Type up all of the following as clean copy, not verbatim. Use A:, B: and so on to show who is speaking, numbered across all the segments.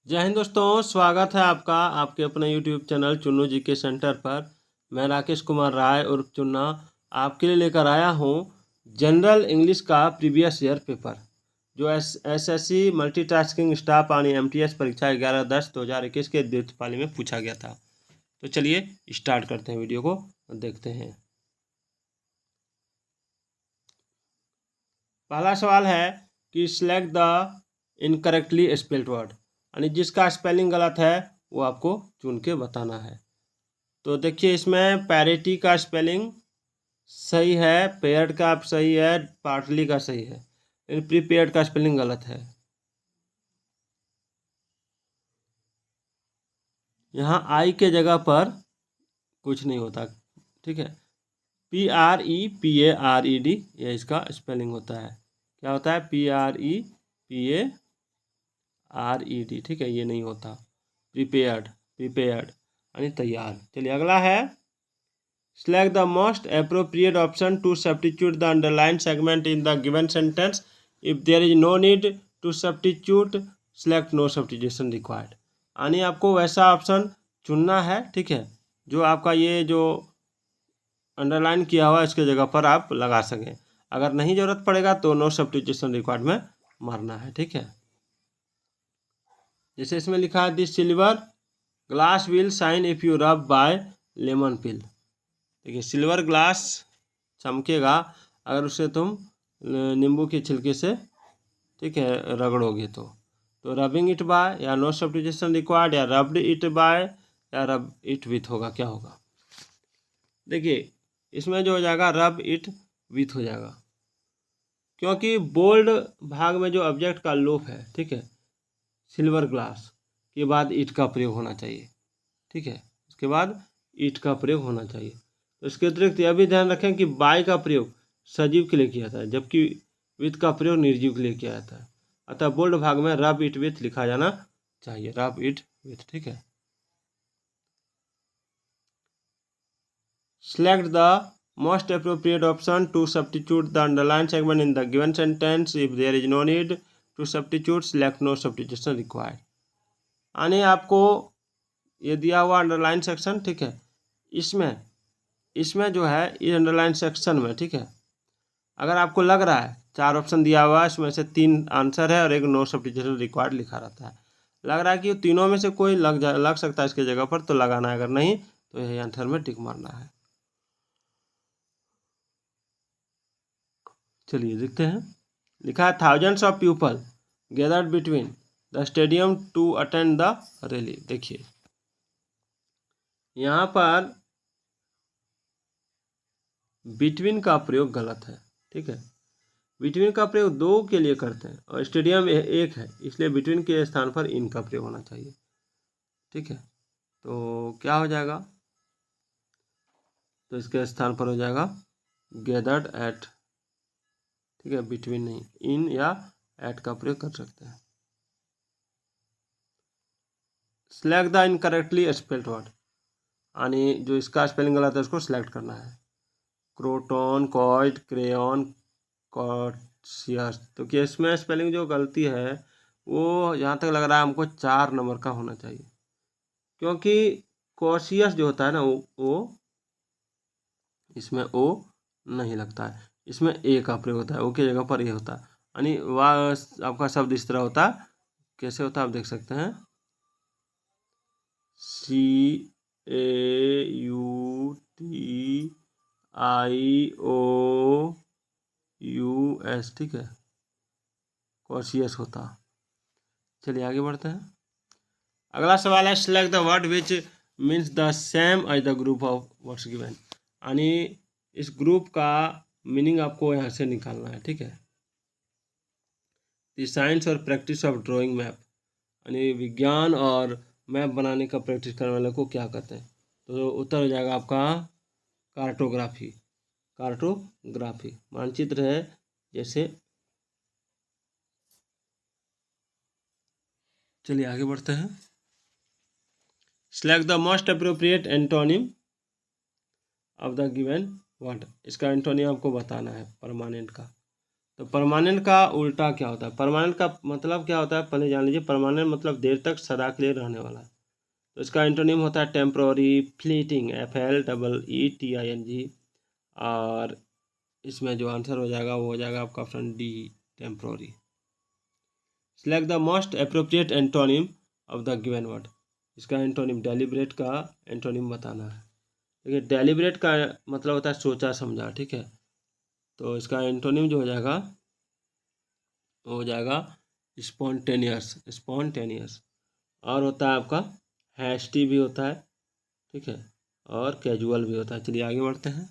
A: जय हिंद दोस्तों, स्वागत है आपका आपके अपने यूट्यूब चैनल चुन्नू जी के सेंटर पर। मैं राकेश कुमार राय उर्फ चुन्ना आपके लिए लेकर आया हूँ जनरल इंग्लिश का प्रीवियस ईयर पेपर जो एसएससी मल्टीटास्किंग स्टाफ यानी एमटीएस परीक्षा 11/10/2021 के द्वितीय पाली में पूछा गया था। तो चलिए स्टार्ट करते हैं वीडियो को और देखते हैं। पहला सवाल है कि select the incorrectly spelled word, यानी जिसका स्पेलिंग गलत है वो आपको चुन के बताना है। तो देखिए इसमें पैरिटी का स्पेलिंग सही है, पेयर्ड का सही है, पार्टली का सही है, लेकिन प्रीपेयर्ड का स्पेलिंग गलत है। यहाँ आई के जगह पर कुछ नहीं होता, ठीक है। PREPARED ये इसका स्पेलिंग होता है। क्या होता है? PREPARED, ठीक है, ये नहीं होता। प्रीपेयर्ड यानी तैयार। चलिए अगला है, select the most appropriate option to substitute the underlined segment in the given sentence. If there is no need to substitute, select no substitution required. यानी आपको वैसा ऑप्शन चुनना है, ठीक है, जो आपका ये जो अंडरलाइन किया हुआ है इसके जगह पर आप लगा सकें। अगर नहीं ज़रूरत पड़ेगा तो नो सब्स्टिट्यूशन रिक्वायर्ड में मारना है, ठीक है। जैसे इसमें लिखा है this silver glass will shine if you rub by lemon peel. देखिए सिल्वर ग्लास चमकेगा अगर उसे तुम नींबू के छिलके से, ठीक है, रगड़ोगे तो रबिंग इट बाय या नो सब्स्टिट्यूशन रिक्वायर्ड या रब्ड इट बाय या रब इट विथ होगा, क्या होगा? देखिए इसमें जो हो जाएगा रब इट विथ हो जाएगा, क्योंकि बोल्ड भाग में जो ऑब्जेक्ट का लोप है, ठीक है, सिल्वर ग्लास के बाद इट का प्रयोग होना चाहिए, ठीक है, इसके बाद इट का प्रयोग होना चाहिए। तो इसके अतिरिक्त यह भी ध्यान रखें कि बाय का प्रयोग सजीव के लिए किया जाता है, जबकि विथ का प्रयोग निर्जीव के लिए किया जाता है। अतः बोल्ड भाग में रब इट विथ लिखा जाना चाहिए, रब इट विथ, ठीक है। Select the most appropriate option to substitute the underlined segment in the given sentence. If there is no need to substitute, select no substitution required. यानी आपको ये दिया हुआ अंडरलाइन सेक्शन, ठीक है, इसमें जो है इस अंडरलाइन सेक्शन में, ठीक है, अगर आपको लग रहा है 4 ऑप्शन दिया हुआ है, इसमें से 3 आंसर है और एक नो सब्स्टिट्यूशन रिक्वायर्ड लिखा रहता है, लग रहा है कि तीनों में से कोई लग सकता है इसके जगह पर तो लगाना है, अगर नहीं तो यही आंसर में टिक मारना है। चलिए देखते हैं। लिखा है thousands of people gathered between the stadium to attend the rally. देखिए यहाँ पर बिटवीन का प्रयोग गलत है, ठीक है। बिटवीन का प्रयोग 2 के लिए करते हैं और स्टेडियम एक है, इसलिए बिटवीन के स्थान पर इन का प्रयोग होना चाहिए, ठीक है। तो क्या हो जाएगा? तो इसके स्थान पर हो जाएगा गैदर्ड एट, ठीक है, बिटवीन नहीं, इन या एट का प्रयोग कर सकते हैं। Select the incorrectly spelled word, यानी जो इसका स्पेलिंग गलत है उसको सिलेक्ट करना है। क्रोटोन, कॉइड, क्रेयॉन, कॉर्सियस। तो क्या इसमें स्पेलिंग जो गलती है वो यहाँ तक लग रहा है हमको 4 नंबर का होना चाहिए, क्योंकि कॉर्सियस जो होता है ना वो इसमें ओ नहीं लगता है, इसमें ए का प्रयोग होता है, ओ की जगह पर ए होता है। यानी वह आपका शब्द इस तरह होता है, कैसे होता है आप देख सकते हैं, CAUTIOUS, ठीक है, कॉर्सियस होता। चलिए आगे बढ़ते हैं। अगला सवाल है select the word which means the same as the group of words given, यानी इस ग्रुप का मीनिंग आपको यहाँ से निकालना है, ठीक है। द साइंस और प्रैक्टिस ऑफ ड्राइंग मैप, यानी विज्ञान और मैप बनाने का प्रैक्टिस करने वाले को क्या कहते हैं? तो उत्तर हो जाएगा आपका कार्टोग्राफी। कार्टोग्राफी मानचित्र है, जैसे। चलिए आगे बढ़ते हैं। Select the most appropriate antonym of the given word, इसका एंटोनिम आपको बताना है परमानेंट का। तो परमानेंट का उल्टा क्या होता है? परमानेंट का मतलब क्या होता है पहले जान लीजिए। परमानेंट मतलब देर तक सदा के लिए रहने वाला। तो इसका एंटोनिम होता है टेम्पोररी, फ्लीटिंग, FLEETING। और इसमें जो आंसर हो जाएगा वो हो जाएगा आपका option D, temporary. Select the most appropriate antonym of the given word. इसका एंटोनिम, डेलिब्रेट का एंटोनिम बताना है। देखिए डेलिब्रेट का मतलब होता है सोचा समझा, ठीक है। तो इसका एंटोनिम जो हो जाएगा वो हो जाएगा स्पॉन्टेनियस, स्पॉन्टेनियस। और होता है आपका हैस्टी भी होता है, ठीक है, और कैजुअल भी होता है। चलिए आगे बढ़ते हैं।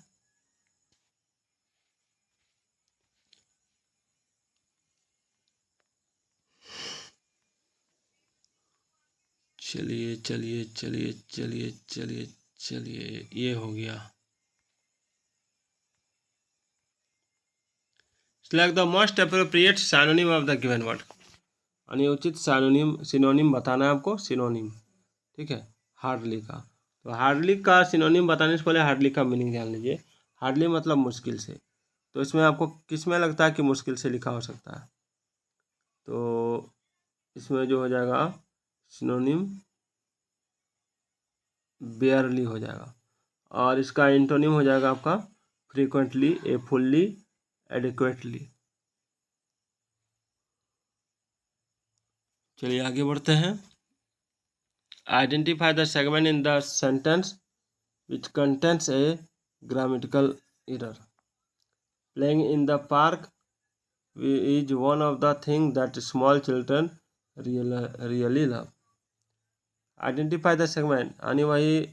A: चलिए चलिए चलिए चलिए चलिए चलिए, ये हो गया। Select the most appropriate synonym of the given word. अनुचित सिनोनिम बताना है आपको, सिनोनिम, ठीक है। हार्डली का, तो हार्डली का सिनोनिम बताने से पहले हार्डली का मीनिंग जान लीजिए। हार्डली मतलब मुश्किल से। तो इसमें आपको किस में लगता है कि मुश्किल से लिखा हो सकता है? तो इसमें जो हो जाएगा सिनोनिम बेयरली हो जाएगा। और इसका एंटोनिम हो जाएगा आपका फ्रीक्वेंटली, फुल्ली, एडिक्वेटली। चलिए आगे बढ़ते हैं। Identify the segment in the sentence which contents A grammatical error. Playing in the park is one of the things that small children really love. Identify the segment, यानी वही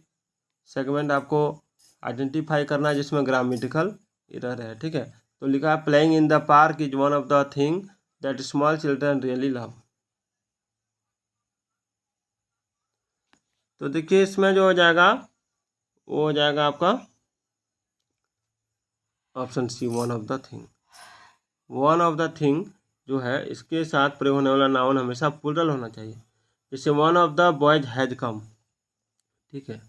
A: segment आपको identify करना है जिसमें ग्रामेटिकल एरर है, ठीक है। तो लिखा है playing in the park is one of the thing that small children really love. तो देखिए इसमें जो हो जाएगा वो हो जाएगा आपका option C, one of the thing. One of the thing जो है इसके साथ प्रयोग होने वाला नाउन हमेशा प्लूरल होना चाहिए। जैसे one of the boys has come, ठीक है,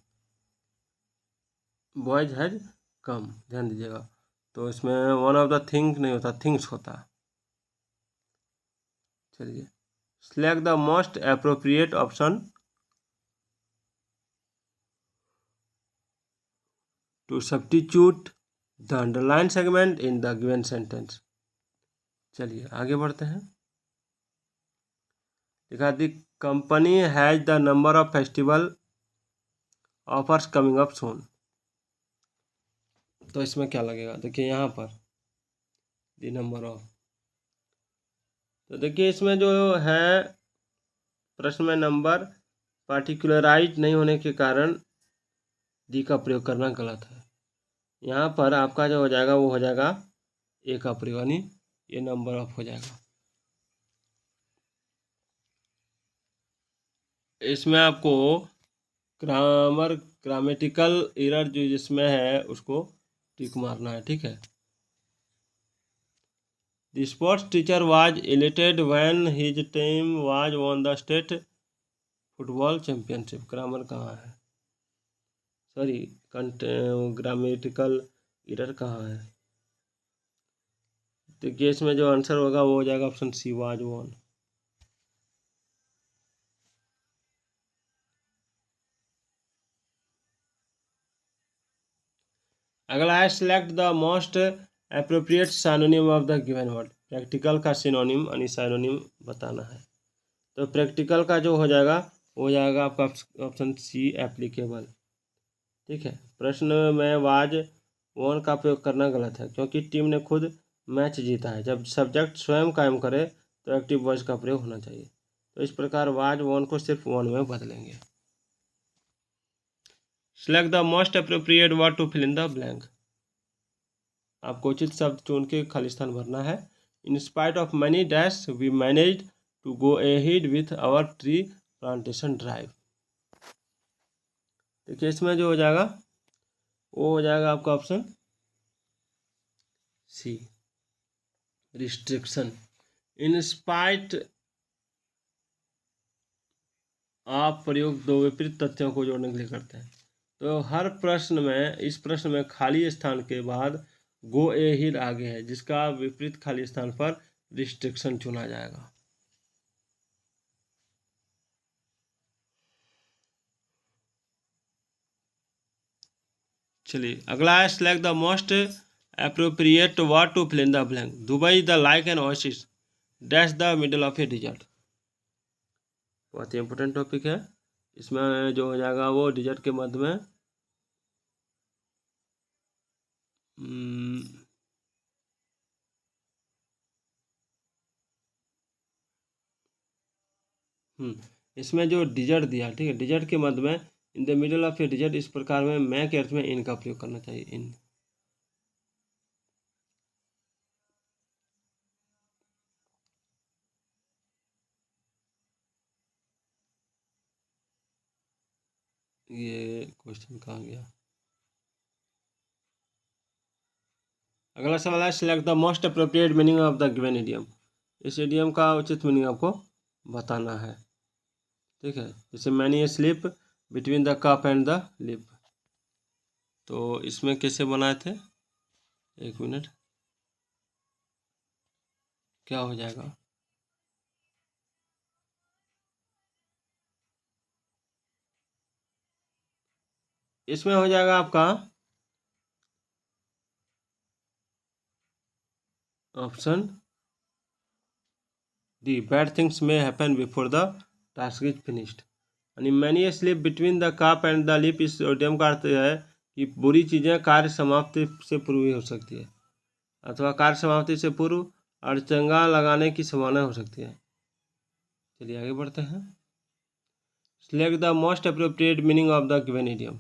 A: बॉयज हैज कम, ध्यान दीजिएगा। तो इसमें वन ऑफ द थिंग नहीं होता, थिंग्स होता। चलिए select the most appropriate option to substitute the underline segment in the given sentence. चलिए आगे बढ़ते हैं। लिखा the company has the number of festival offers coming up soon. तो इसमें क्या लगेगा? देखिए यहाँ पर द नंबर ऑफ, तो देखिए इसमें जो है प्रश्न में नंबर पार्टिकुलराइज नहीं होने के कारण दी का प्रयोग करना गलत है। यहाँ पर आपका जो हो जाएगा वो हो जाएगा ए का प्रयोग, यानी ये नंबर ऑफ हो जाएगा। इसमें आपको ग्रामेटिकल एरर जो जिसमें है उसको टिक मारना है, ठीक है। The sports teacher was elated when his team was won the state football championship। Grammar कहाँ है, सॉरी ग्रामेटिकल एरर कहाँ है? तो केस में जो आंसर होगा वो हो जाएगा ऑप्शन सी, वाज वॉन। अगला है select the most appropriate synonym of the given word. Practical का सिनोनिम यानी सिनोनिम बताना है। तो प्रैक्टिकल का जो हो जाएगा वो हो जाएगा आपका ऑप्शन सी, एप्लीकेबल, ठीक है। प्रश्न में वाज वॉन का प्रयोग करना गलत है क्योंकि टीम ने खुद मैच जीता है। जब सब्जेक्ट स्वयं कायम करे तो एक्टिव वॉइस का प्रयोग होना चाहिए। तो इस प्रकार वाज वॉन को सिर्फ वन में बदलेंगे। Select the most appropriate word to fill in the blank. आपको उचित शब्द चुन के खाली स्थान भरना है। In spite of money dash we manage to go ahead with our tree plantation drive. देखिए इसमें जो हो जाएगा वो हो जाएगा आपका option C, restriction. In spite आप प्रयोग दो विपरीत तथ्यों को जोड़ने के लिए करते हैं। तो हर प्रश्न में, इस प्रश्न में खाली स्थान के बाद गो ए हिल आगे है, जिसका विपरीत खाली स्थान पर रिस्ट्रिक्शन चुना जाएगा। चलिए अगला है, select the most appropriate word to fill in the blank. Dubai the like an oasis dash the middle of a desert. बहुत ही इंपॉर्टेंट टॉपिक है। इसमें जो हो जाएगा वो डिजर्ट के मध्य में इसमें जो डिजर्ट दिया, ठीक है, डिजर्ट के मध्य में in the middle of a desert, इस प्रकार में मैं के अर्थ में इन का प्रयोग करना चाहिए। इन ये क्वेश्चन कहाँ गया। अगला सवाल है, select the most appropriate meaning of the given idiom. इस इडियम का उचित मीनिंग आपको बताना है, ठीक है। जैसे many a slip between the cup and the lip, तो इसमें कैसे बनाए थे, एक मिनट, क्या हो जाएगा, इसमें हो जाएगा आपका option D, bad things may happen before the task is finished. यानी many a slip between the cup and the lip, इस इडियम का अर्थ है कि बुरी चीज़ें कार्य समाप्ति से पूर्व ही हो सकती है, अथवा कार्य समाप्ति से पूर्व अड़चंगा लगाने की संभावना हो सकती है। चलिए आगे बढ़ते हैं। Select the most appropriate meaning of the given idiom.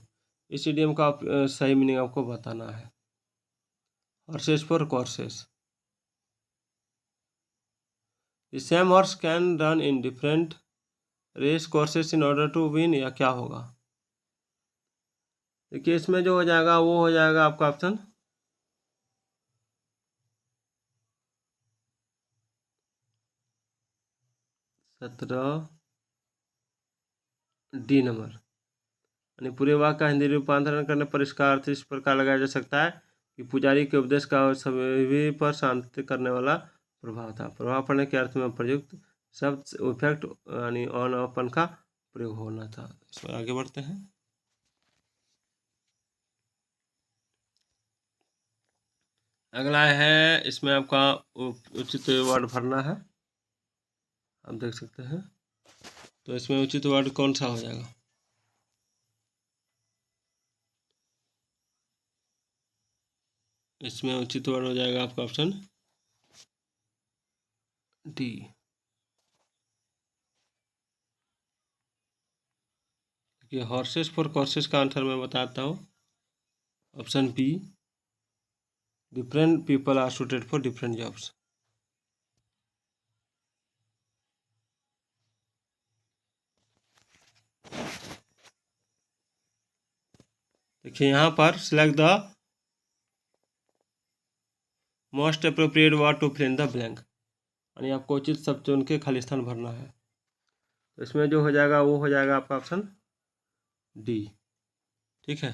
A: इस इडियम का सही मीनिंग आपको बताना है। Horses for courses, the same horse can run in different race courses in order to win, या क्या होगा। देखिए इसमें जो हो जाएगा वो हो जाएगा आपका ऑप्शन 17 डी नंबर। यानी पूरे वाक्य का हिंदी रूपांतरण करने पर इसका अर्थ इस प्रकार लगाया जा सकता है कि पुजारी के उपदेश का सभी पर शांति करने वाला प्रभाव था। प्रभाव पड़ने के अर्थ में प्रयुक्त शब्द इफेक्ट यानी ऑन अपन का प्रयोग होना था। इस पर आगे बढ़ते हैं। अगला है, इसमें आपका उचित वर्ड भरना है, आप देख सकते हैं। तो इसमें उचित वर्ड कौन सा हो जाएगा, इसमें उचित वर्ड हो जाएगा आपका ऑप्शन डी। देखिए हॉर्सेस फॉर कोर्सेस का आंसर मैं बताता हूँ, option B, different people are suited for different jobs. देखिए यहाँ पर select the most appropriate word to fill in the blank, यानी आपको उचित शब्द चुन के खाली स्थान भरना है। तो इसमें जो हो जाएगा वो हो जाएगा आपका ऑप्शन डी, ठीक है।